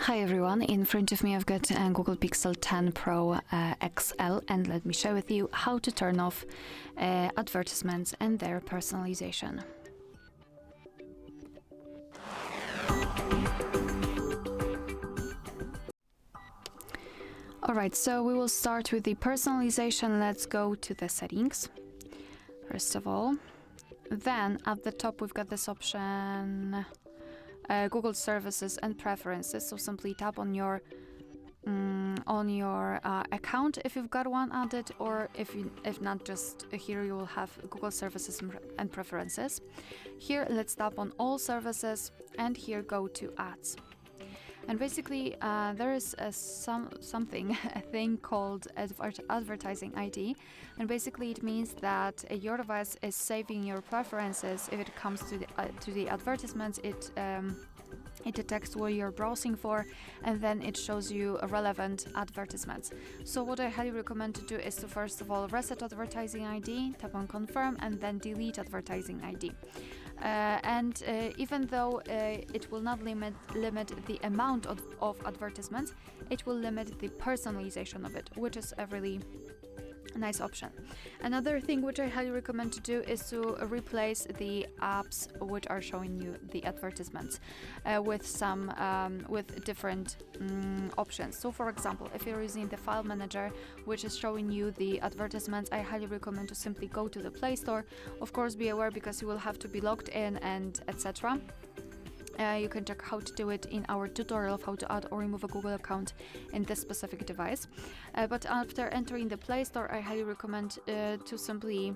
Hi everyone, in front of me I've got Google Pixel 10 Pro XL, and let me share with you how to turn off advertisements and their personalization. Alright, so we will start with the personalization. Let's go to the settings, first of all. Then at the top we've got this option, Google Services and Preferences. So simply tap on your account if you've got one added, or if not, just here you will have Google Services and Preferences. Here let's tap on All Services, and here go to Ads. And basically there is a thing called advertising ID, and basically it means that your device is saving your preferences. If it comes to the advertisements, it detects what you're browsing for, and then it shows you relevant advertisements. So what I highly recommend to do is to first of all reset advertising ID, tap on confirm, and then delete advertising ID. Even though it will not limit the amount of advertisements, it will limit the personalization of it, which is a really nice option. Another thing which I highly recommend to do is to replace the apps which are showing you the advertisements with different options. So for example, if you're using the file manager which is showing you the advertisements, I highly recommend to simply go to the Play Store. Of course, be aware, because you will have to be logged in and etc. You can check how to do it in our tutorial of how to add or remove a Google account in this specific device. But after entering the Play Store, I highly recommend to simply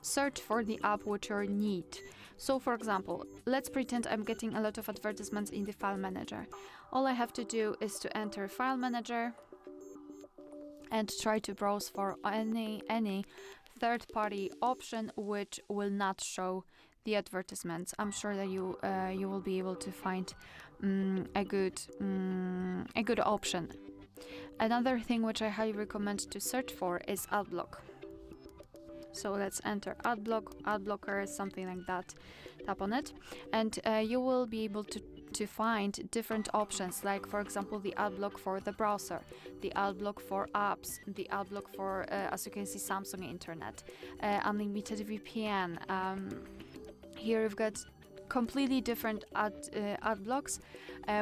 search for the app which you need. So for example, let's pretend I'm getting a lot of advertisements in the File Manager. All I have to do is to enter File Manager and try to browse for any third-party option which will not show the advertisements. I'm sure that you will be able to find a good option. Another thing which I highly recommend to search for is Adblock. So let's enter Adblocker, something like that. Tap on it, and you will be able to find different options, like for example the Adblock for the browser, the Adblock for apps, the Adblock for as you can see, Samsung Internet, unlimited VPN. Here we've got completely different ad blocks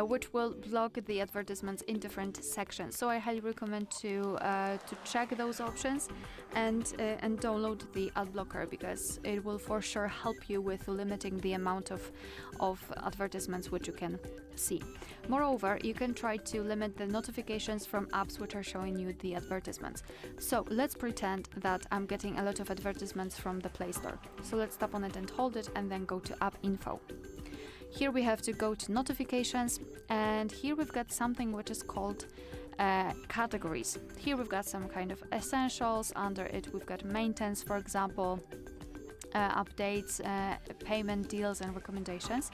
which will block the advertisements in different sections. So I highly recommend to check those options and download the ad blocker, because it will for sure help you with limiting the amount of advertisements which you can see. Moreover, you can try to limit the notifications from apps which are showing you the advertisements. So let's pretend that I'm getting a lot of advertisements from the Play Store. So let's tap on it and hold it, and then go to App Info. Here we have to go to Notifications, and here we've got something which is called categories. Here we've got some kind of essentials. Under it we've got maintenance, for example, updates, payment deals, and recommendations.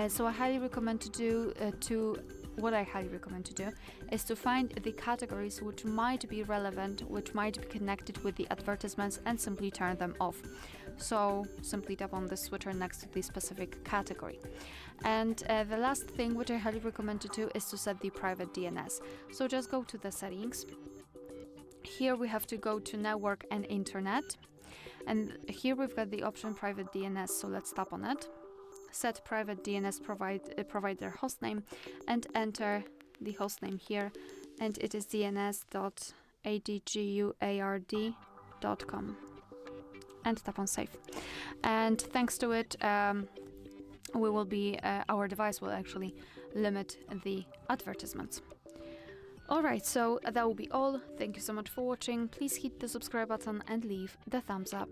So I highly recommend what I highly recommend to do is to find the categories which might be relevant, which might be connected with the advertisements, and simply turn them off. So simply tap on the switcher next to the specific category. And the last thing which I highly recommend to do is to set the private DNS. So just go to the settings. Here we have to go to Network and Internet, and here we've got the option Private DNS. So let's tap on it. Set private DNS provider hostname, and enter the hostname here, and it is dns.adguard.com, and tap on save. And thanks to it, our device will actually limit the advertisements. Alright, so that will be all. Thank you so much for watching. Please hit the subscribe button and leave the thumbs up.